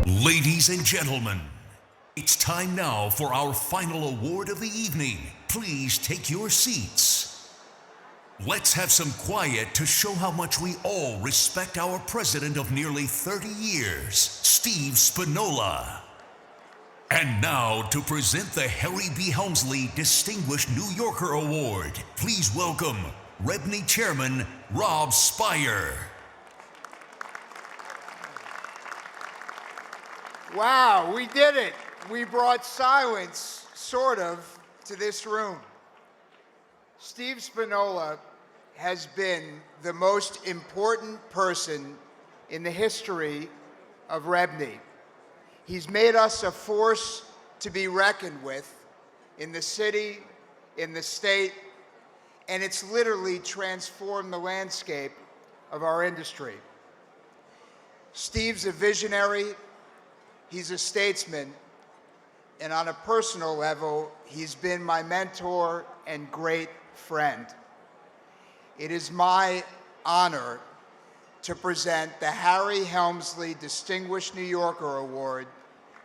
Ladies and gentlemen, it's time now for our final award of the evening. Please take your seats. Let's have some quiet to show how much we all respect our president of nearly 30 years, Steve Spinola. And now to present the Harry B. Helmsley Distinguished New Yorker Award, please welcome REBNY Chairman Rob Spire. Wow, we did it. We brought silence, sort of, to this room. Steve Spinola has been the most important person in the history of REBNY. He's made us a force to be reckoned with in the city, in the state, and it's literally transformed the landscape of our industry. Steve's a visionary. He's a statesman, and on a personal level, he's been my mentor and great friend. It is my honor to present the Harry Helmsley Distinguished New Yorker Award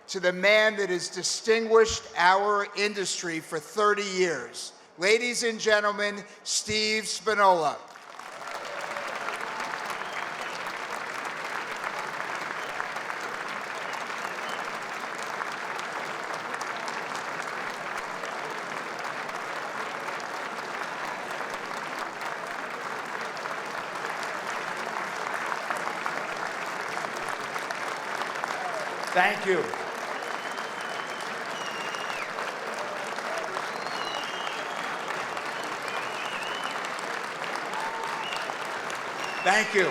to the man that has distinguished our industry for 30 years. Ladies and gentlemen, Steve Spinola. Thank you. Thank you.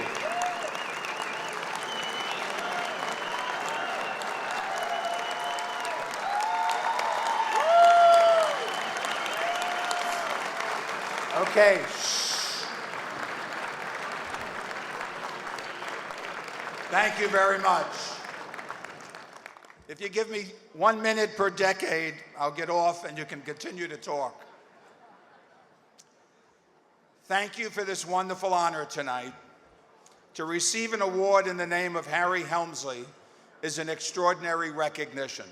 Okay. Thank you very much. If you give me 1 minute per decade, I'll get off and you can continue to talk. Thank you for this wonderful honor tonight. To receive an award in the name of Harry Helmsley is an extraordinary recognition.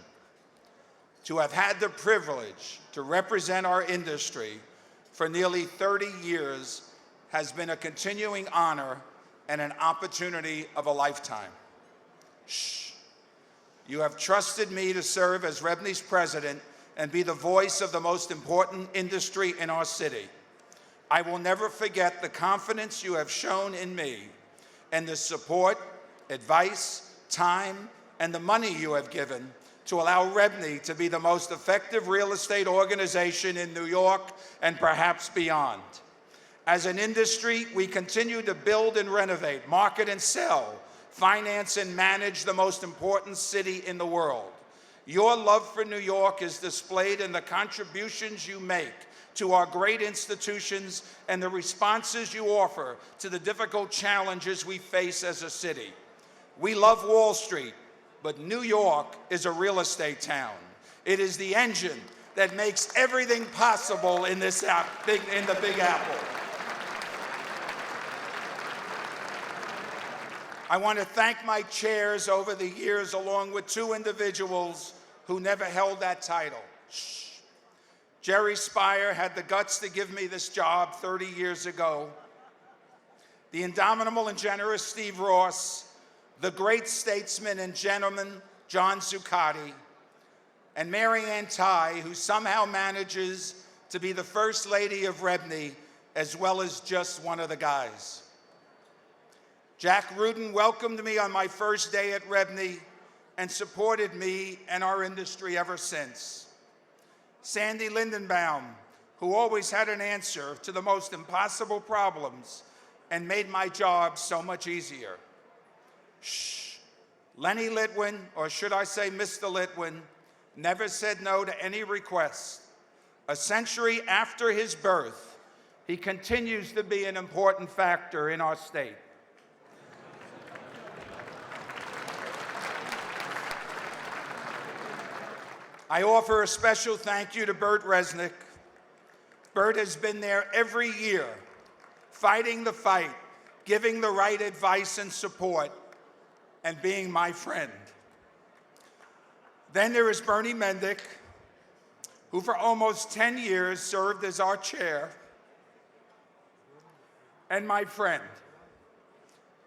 To have had the privilege to represent our industry for nearly 30 years has been a continuing honor and an opportunity of a lifetime. Shh. You have trusted me to serve as REBNY's president and be the voice of the most important industry in our city. I will never forget the confidence you have shown in me and the support, advice, time, and the money you have given to allow REBNY to be the most effective real estate organization in New York and perhaps beyond. As an industry, we continue to build and renovate, market and sell, finance and manage the most important city in the world. Your love for New York is displayed in the contributions you make to our great institutions and the responses you offer to the difficult challenges we face as a city. We love Wall Street, but New York is a real estate town. It is the engine that makes everything possible in the Big Apple. I want to thank my chairs over the years, along with two individuals who never held that title. Shh. Jerry Spire had the guts to give me this job 30 years ago. The indomitable and generous Steve Ross, the great statesman and gentleman John Zuccotti, and Mary Ann Ty, who somehow manages to be the First Lady of REBNY as well as just one of the guys. Jack Rudin welcomed me on my first day at REBNY and supported me and our industry ever since. Sandy Lindenbaum, who always had an answer to the most impossible problems and made my job so much easier. Shh. Lenny Litwin, or should I say Mr. Litwin, never said no to any request. A century after his birth, he continues to be an important factor in our state. I offer a special thank you to Bert Resnick. Bert has been there every year, fighting the fight, giving the right advice and support, and being my friend. Then there is Bernie Mendick, who for almost 10 years served as our chair, and my friend.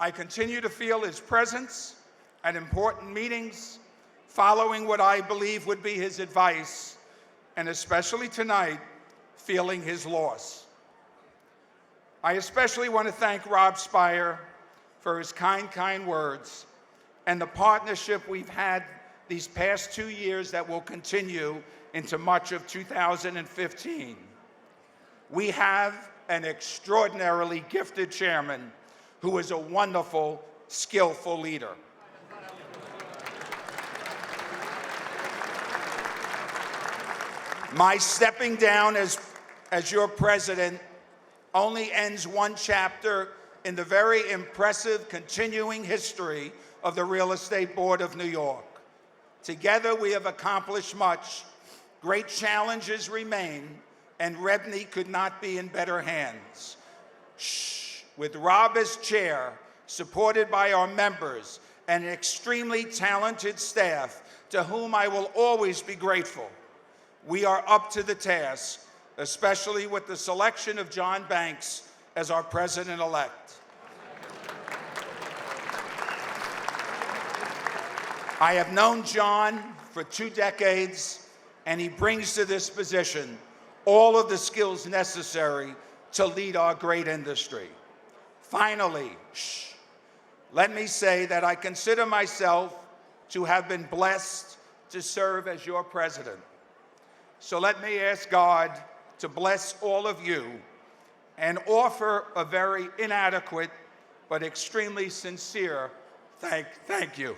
I continue to feel his presence at important meetings, following what I believe would be his advice, and especially tonight, feeling his loss. I especially want to thank Rob Spire for his kind words and the partnership we've had these past 2 years that will continue into much of 2015. We have an extraordinarily gifted chairman who is a wonderful, skillful leader. My stepping down as your president only ends one chapter in the very impressive continuing history of the Real Estate Board of New York. Together, we have accomplished much. Great challenges remain, and REBNY could not be in better hands. With Rob as chair, supported by our members, and an extremely talented staff to whom I will always be grateful, we are up to the task, especially with the selection of John Banks as our president-elect. I have known John for 2 decades, and he brings to this position all of the skills necessary to lead our great industry. Finally, let me say that I consider myself to have been blessed to serve as your president. So let me ask God to bless all of you and offer a very inadequate but extremely sincere thank you.